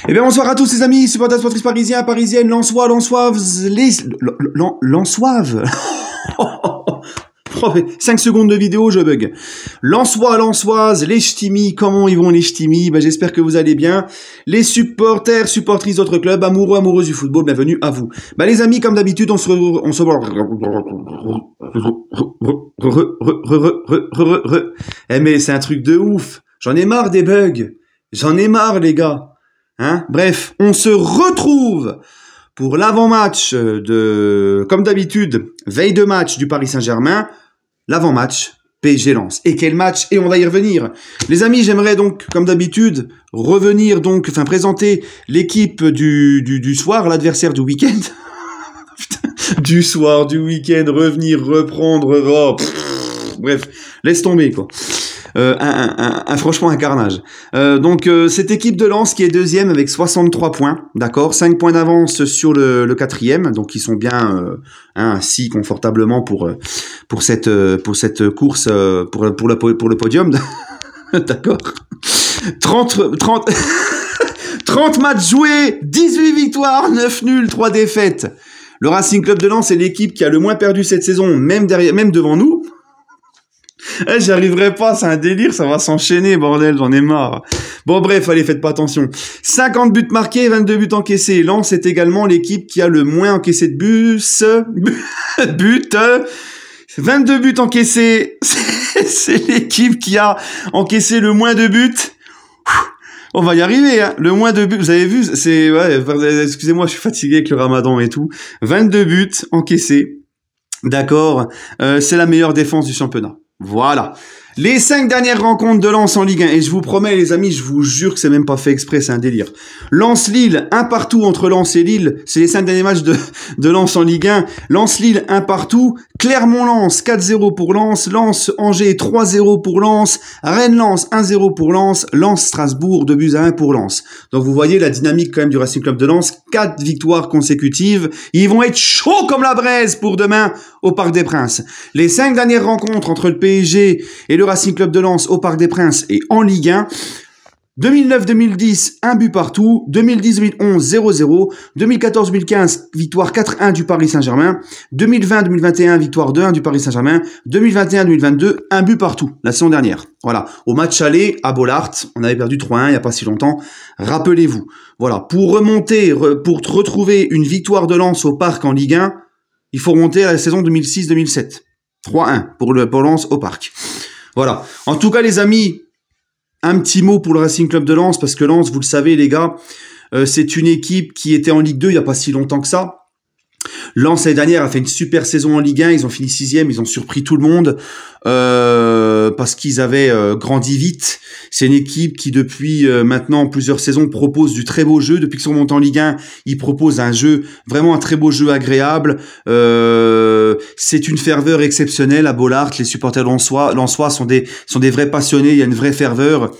Eh bien, bonsoir à tous les amis, supporters sportifs parisiens, parisiennes, lensois, lensoives, lensoives. 5 secondes de vidéo, je bug. Lensois, lensoises, les ch'timis, comment ils vont les ch'timis? Ben, j'espère que vous allez bien. Les supporters, supportrices d'autres clubs, amoureux, amoureuses du football, bienvenue à vous. Ben, les amis, comme d'habitude, on se Eh, mais c'est un truc de ouf. J'en ai marre des bugs. J'en ai marre, les gars. Hein? Bref, on se retrouve pour l'avant-match de, comme d'habitude, veille de match du Paris Saint-Germain, l'avant-match PSG Lens. Et quel match? Et on va y revenir. Les amis, j'aimerais donc, comme d'habitude, présenter l'équipe du soir, l'adversaire du week-end. Du soir, du week-end, revenir, reprendre, bref, laisse tomber, quoi. Franchement un carnage. Cette équipe de Lens qui est deuxième avec 63 points, d'accord, 5 points d'avance sur le quatrième, donc ils sont bien assis confortablement pour cette course pour le podium, d'accord. 30 matchs joués, 18 victoires, 9 nuls, 3 défaites. Le Racing Club de Lens est l'équipe qui a le moins perdu cette saison, même devant nous. J'y arriverai pas, c'est un délire, ça va s'enchaîner, bordel, j'en ai marre. Bon, bref, allez, faites pas attention. 50 buts marqués, 22 buts encaissés. Lens est également l'équipe qui a le moins encaissé de buts. 22 buts encaissés. C'est l'équipe qui a encaissé le moins de buts. On va y arriver, hein. Le moins de buts, vous avez vu, excusez-moi, je suis fatigué avec le ramadan et tout. 22 buts encaissés. D'accord. C'est la meilleure défense du championnat. Voilà. Les 5 dernières rencontres de Lens en Ligue 1, et je vous promets les amis, je vous jure que c'est même pas fait exprès, c'est un délire. Lens-Lille, 1 partout entre Lens et Lille, c'est les 5 derniers matchs de Lens en Ligue 1. Lens-Lille, 1 partout. Clermont-Lens, 4-0 pour Lens. Lens-Angers, 3-0 pour Lens. Rennes-Lens, 1-0 pour Lens. Lens-Strasbourg, 2-1 pour Lens. Donc vous voyez la dynamique quand même du Racing Club de Lens, 4 victoires consécutives. Ils vont être chauds comme la braise pour demain au Parc des Princes. Les 5 dernières rencontres entre le PSG et le Racing Club de Lens au Parc des Princes et en Ligue 1. 2009-2010, 1 but partout. 2010-2011, 0-0. 2014-2015, victoire 4-1 du Paris Saint-Germain. 2020-2021, victoire 2-1 du Paris Saint-Germain. 2021-2022, 1 but partout, la saison dernière. Voilà. Au match aller, à Bollaert, on avait perdu 3-1 il n'y a pas si longtemps. Rappelez-vous. Voilà. Pour retrouver une victoire de Lens au Parc en Ligue 1, il faut remonter à la saison 2006-2007. 3-1 pour Lens au Parc. Voilà. En tout cas, les amis, un petit mot pour le Racing Club de Lens, parce que Lens, vous le savez, les gars, c'est une équipe qui était en Ligue 2 il n'y a pas si longtemps que ça. Lens, l'année dernière, a fait une super saison en Ligue 1. Ils ont fini 6e, ils ont surpris tout le monde parce qu'ils avaient grandi vite. C'est une équipe qui, depuis maintenant plusieurs saisons, propose du très beau jeu. Depuis qu'ils sont montés en Ligue 1, ils proposent un jeu, vraiment un très beau jeu agréable. C'est une ferveur exceptionnelle à Bollaert. Les supporters lensois sont des vrais passionnés. Il y a une vraie ferveur.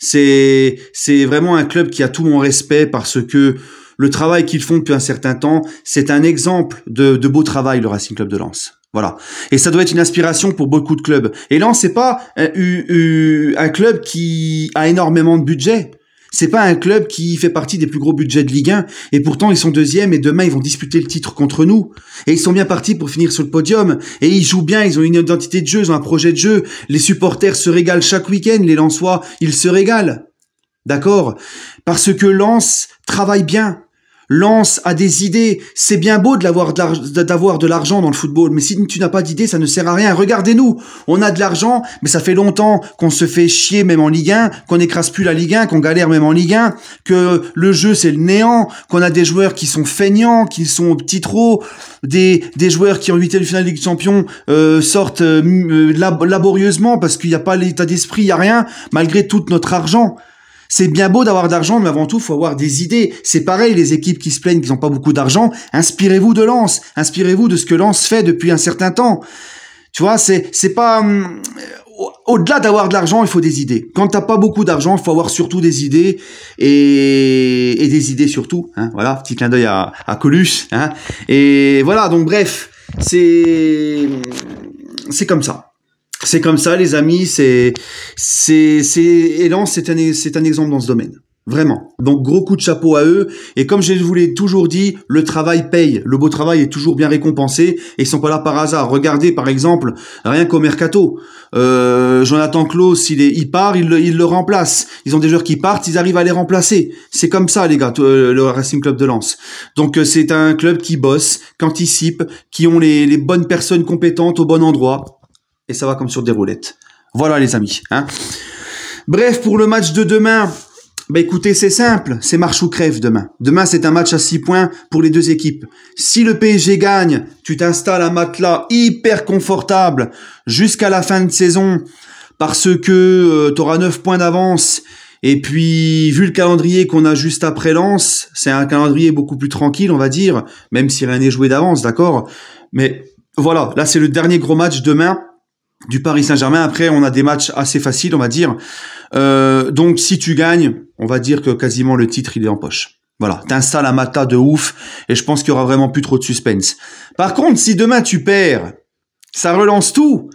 C'est vraiment un club qui a tout mon respect parce que le travail qu'ils font depuis un certain temps, c'est un exemple de beau travail, le Racing Club de Lens. Voilà. Et ça doit être une inspiration pour beaucoup de clubs. Et Lens, c'est pas un club qui a énormément de budget. C'est pas un club qui fait partie des plus gros budgets de Ligue 1. Et pourtant, ils sont deuxième et demain, ils vont disputer le titre contre nous. Et ils sont bien partis pour finir sur le podium. Et ils jouent bien, ils ont une identité de jeu, ils ont un projet de jeu. Les supporters se régalent chaque week-end. Les Lensois, ils se régalent. D'accord? Parce que Lens travaille bien. Lens a des idées. C'est bien beau d'avoir de l'argent dans le football, mais si tu n'as pas d'idées, ça ne sert à rien. Regardez-nous, on a de l'argent, mais ça fait longtemps qu'on se fait chier même en Ligue 1, qu'on n'écrase plus la Ligue 1, qu'on galère même en Ligue 1, que le jeu c'est le néant, qu'on a des joueurs qui sont feignants, qui sont au petit trot, des joueurs qui en huitième de finale de Ligue des Champions sortent laborieusement parce qu'il n'y a pas l'état d'esprit, il n'y a rien, malgré tout notre argent. C'est bien beau d'avoir d'argent, mais avant tout, il faut avoir des idées. C'est pareil, les équipes qui se plaignent qu'ils n'ont pas beaucoup d'argent, inspirez-vous de Lens, inspirez-vous de ce que Lens fait depuis un certain temps. Tu vois, c'est pas... Au-delà d'avoir de l'argent, il faut des idées. Quand t'as pas beaucoup d'argent, il faut avoir surtout des idées, et des idées surtout. Hein, voilà, petit clin d'œil à Coluche. Hein, et voilà, donc bref, c'est comme ça. C'est comme ça, les amis. Et Lens, c'est un exemple dans ce domaine. Vraiment. Donc gros coup de chapeau à eux. Et comme je vous l'ai toujours dit, le travail paye. Le beau travail est toujours bien récompensé. Et ils sont pas là par hasard. Regardez par exemple, rien qu'au mercato. Jonathan Klaus, il part, il le remplace. Ils ont des joueurs qui partent, ils arrivent à les remplacer. C'est comme ça les gars, le Racing Club de Lens. Donc c'est un club qui bosse, qui anticipe, qui ont les bonnes personnes compétentes au bon endroit. Et ça va comme sur des roulettes. Voilà les amis. Hein. Bref, pour le match de demain... Bah écoutez, c'est simple, c'est marche ou crève demain. Demain, c'est un match à 6 points pour les deux équipes. Si le PSG gagne, tu t'installes un matelas hyper confortable jusqu'à la fin de saison parce que tu auras 9 points d'avance. Et puis, vu le calendrier qu'on a juste après Lens, c'est un calendrier beaucoup plus tranquille, on va dire, même si rien n'est joué d'avance, d'accord? Mais voilà, là, c'est le dernier gros match demain du Paris Saint-Germain. Après, on a des matchs assez faciles, on va dire. Donc, si tu gagnes, on va dire que quasiment le titre, il est en poche. Voilà, t'installes un matelas de ouf et je pense qu'il y aura vraiment plus trop de suspense. Par contre, si demain tu perds, ça relance tout.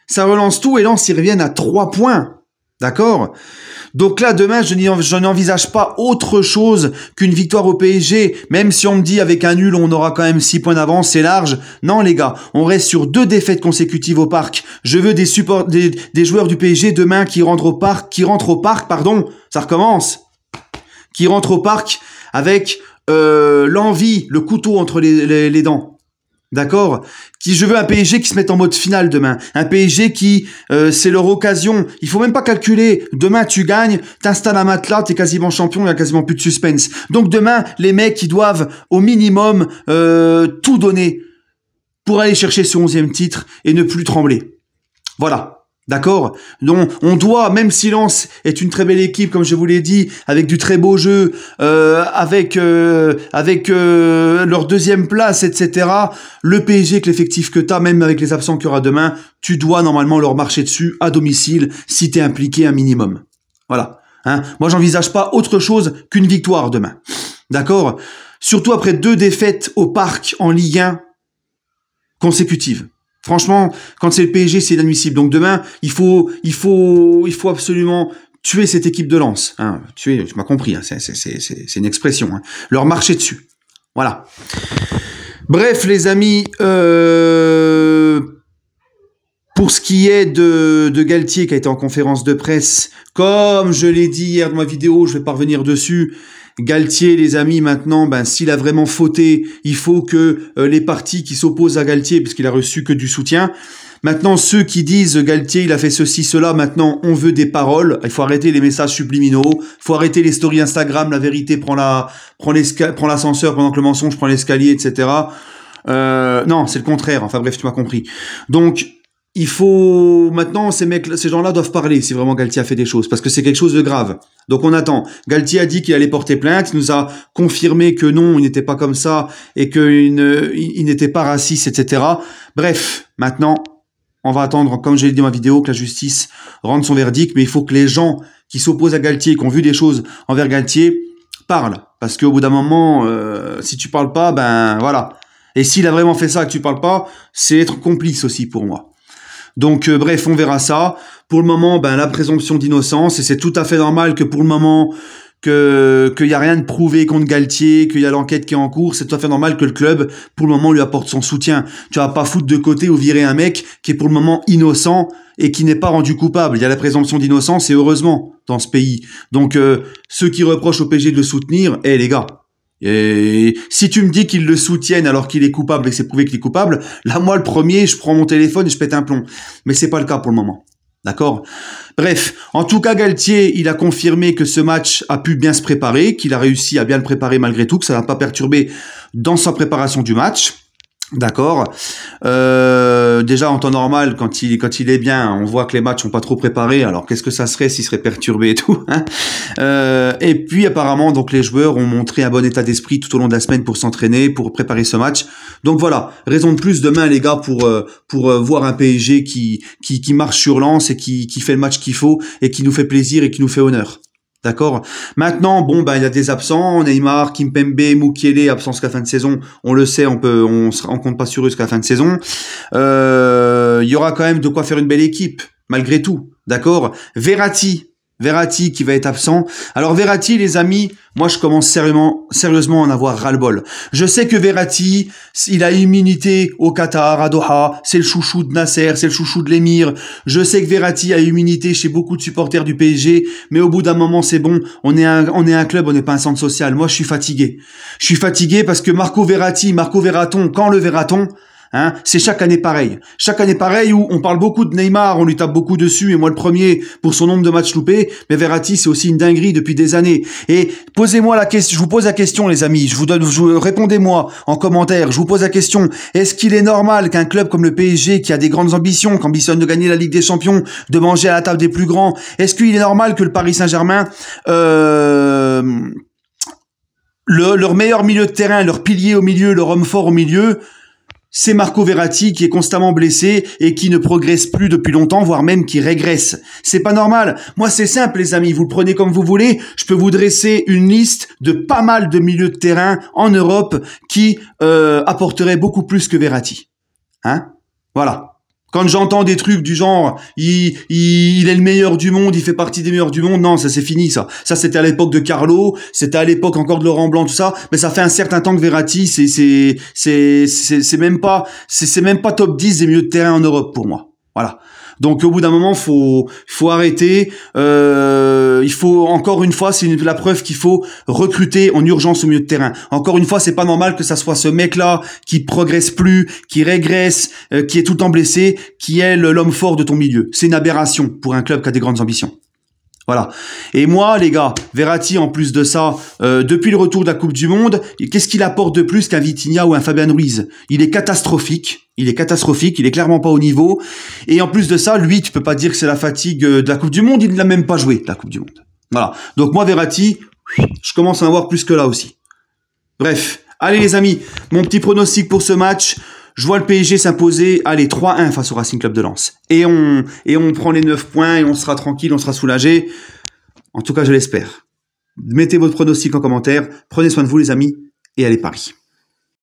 Ça relance tout et Lens, ils reviennent à 3 points. D'accord? Donc là, demain, je n'envisage pas autre chose qu'une victoire au PSG. Même si on me dit avec un nul, on aura quand même 6 points d'avance, c'est large. Non, les gars, on reste sur 2 défaites consécutives au parc. Je veux des joueurs du PSG demain qui rentrent au parc, ça recommence. Qui rentrent au parc avec l'envie, le couteau entre les dents. D'accord? Je veux un PSG qui se mette en mode finale demain. Un PSG qui, c'est leur occasion. Il faut même pas calculer. Demain, tu gagnes, t'installes un matelas, t'es quasiment champion, il y a quasiment plus de suspense. Donc demain, les mecs, ils doivent au minimum tout donner pour aller chercher ce 11e titre et ne plus trembler. Voilà. D'accord? Donc, on doit, même si Lens est une très belle équipe, comme je vous l'ai dit, avec du très beau jeu, avec leur 2e place, etc., le PSG, avec l'effectif que t'as, même avec les absents qu'il y aura demain, tu dois normalement leur marcher dessus à domicile si t'es impliqué un minimum. Voilà. Hein? Moi, j'envisage pas autre chose qu'une victoire demain. D'accord? Surtout après 2 défaites au parc en Ligue 1 consécutives. Franchement, quand c'est le PSG, c'est inadmissible. Donc demain, il faut absolument tuer cette équipe de Lens. Hein. Tuer, tu m'as compris, hein. C'est une expression. Hein. Leur marcher dessus. Voilà. Bref, les amis, pour ce qui est de Galtier qui a été en conférence de presse, comme je l'ai dit hier dans ma vidéo, je vais pas revenir dessus. Galtier, les amis, maintenant, s'il a vraiment fauté, il faut que les partis qui s'opposent à Galtier, puisqu'il a reçu que du soutien, maintenant, ceux qui disent Galtier, il a fait ceci, cela, maintenant, on veut des paroles. Il faut arrêter les messages subliminaux, il faut arrêter les stories Instagram, la vérité prend l'ascenseur pendant que le mensonge prend l'escalier, etc. Non, c'est le contraire. Enfin bref, tu m'as compris. Donc, il faut maintenant ces gens-là doivent parler si vraiment Galtier a fait des choses parce que c'est quelque chose de grave. Donc on attend. Galtier a dit qu'il allait porter plainte, il nous a confirmé que non, il n'était pas comme ça et qu'il n'était pas raciste, etc. Bref, maintenant on va attendre, comme j'ai dit dans ma vidéo, que la justice rende son verdict, mais il faut que les gens qui s'opposent à Galtier, qui ont vu des choses envers Galtier, parlent parce qu'au bout d'un moment, si tu parles pas, voilà. Et s'il a vraiment fait ça et que tu parles pas, c'est être complice aussi pour moi. Donc bref, on verra ça. Pour le moment, la présomption d'innocence, et c'est tout à fait normal que pour le moment qu'il y a rien de prouvé contre Galtier, qu'il y a l'enquête qui est en cours, c'est tout à fait normal que le club pour le moment lui apporte son soutien. Tu vas pas foutre de côté ou virer un mec qui est pour le moment innocent et qui n'est pas rendu coupable. Il y a la présomption d'innocence et heureusement dans ce pays. Donc ceux qui reprochent au PSG de le soutenir, les gars, et si tu me dis qu'ils le soutiennent alors qu'il est coupable et que c'est prouvé qu'il est coupable, là, moi, le premier, je prends mon téléphone et je pète un plomb. Mais c'est pas le cas pour le moment. D'accord? Bref. En tout cas, Galtier, il a confirmé que ce match a pu bien se préparer, qu'il a réussi à bien le préparer malgré tout, que ça n'a pas perturbé dans sa préparation du match. D'accord. Déjà en temps normal, quand il est bien, on voit que les matchs sont pas trop préparés. Alors qu'est-ce que ça serait s'il serait perturbé et tout, hein. Et puis apparemment, donc les joueurs ont montré un bon état d'esprit tout au long de la semaine pour s'entraîner, pour préparer ce match. Donc voilà, raison de plus demain les gars pour voir un PSG qui marche sur Lens et qui fait le match qu'il faut et qui nous fait plaisir et qui nous fait honneur. D'accord. Maintenant, il y a des absents, Neymar, Kimpembe, Mukiele, absents jusqu'à la fin de saison. On le sait, on compte pas sur eux jusqu'à la fin de saison. Il y aura quand même de quoi faire une belle équipe, malgré tout. D'accord. Verratti, Verratti qui va être absent. Alors Verratti, les amis, moi je commence sérieusement à en avoir ras-le-bol. Je sais que Verratti, il a immunité au Qatar, à Doha, c'est le chouchou de Nasser, c'est le chouchou de l'émir. Je sais que Verratti a immunité chez beaucoup de supporters du PSG, mais au bout d'un moment c'est bon, on est un club, on n'est pas un centre social. Moi je suis fatigué. Je suis fatigué parce que Marco Verraton, quand le verra-t-on ? Hein, c'est chaque année pareil. Chaque année pareil où on parle beaucoup de Neymar, on lui tape beaucoup dessus, et moi le premier pour son nombre de matchs loupés, mais Verratti c'est aussi une dinguerie depuis des années. Et posez-moi la question, je vous pose la question les amis, répondez-moi en commentaire, je vous pose la question, est-ce qu'il est normal qu'un club comme le PSG qui a des grandes ambitions, qui ambitionne de gagner la Ligue des Champions, de manger à la table des plus grands, est-ce qu'il est normal que le Paris Saint-Germain leur meilleur milieu de terrain, leur pilier au milieu, leur homme fort au milieu, c'est Marco Verratti qui est constamment blessé et qui ne progresse plus depuis longtemps, voire même qui régresse. C'est pas normal. Moi, c'est simple, les amis. Vous le prenez comme vous voulez. Je peux vous dresser une liste de pas mal de milieux de terrain en Europe qui apporteraient beaucoup plus que Verratti. Hein? Voilà. Quand j'entends des trucs du genre, il est le meilleur du monde, il fait partie des meilleurs du monde, non, ça c'est fini, ça. Ça c'était à l'époque de Carlo, c'était à l'époque encore de Laurent Blanc, tout ça, mais ça fait un certain temps que Verratti, c'est même pas top 10 des milieux de terrain en Europe pour moi. Voilà. Donc au bout d'un moment, faut arrêter. Il faut encore une fois, c'est la preuve qu'il faut recruter en urgence au milieu de terrain. Encore une fois, c'est pas normal que ça soit ce mec-là qui progresse plus, qui régresse, qui est tout le temps blessé, qui est l'homme fort de ton milieu. C'est une aberration pour un club qui a des grandes ambitions. Voilà. Et moi, les gars, Verratti, en plus de ça, depuis le retour de la Coupe du Monde, qu'est-ce qu'il apporte de plus qu'un Vitinha ou un Fabian Ruiz? Il est catastrophique. Il est clairement pas au niveau. Et en plus de ça, lui, tu peux pas dire que c'est la fatigue de la Coupe du Monde, il ne l'a même pas joué, la Coupe du Monde. Voilà. Donc moi, Verratti, je commence à en avoir plus que là aussi. Bref. Allez les amis, mon petit pronostic pour ce match. Je vois le PSG s'imposer, allez, 3-1 face au Racing Club de Lens. Et on prend les 9 points et on sera tranquille, on sera soulagé. En tout cas, je l'espère. Mettez votre pronostic en commentaire. Prenez soin de vous les amis et allez Paris.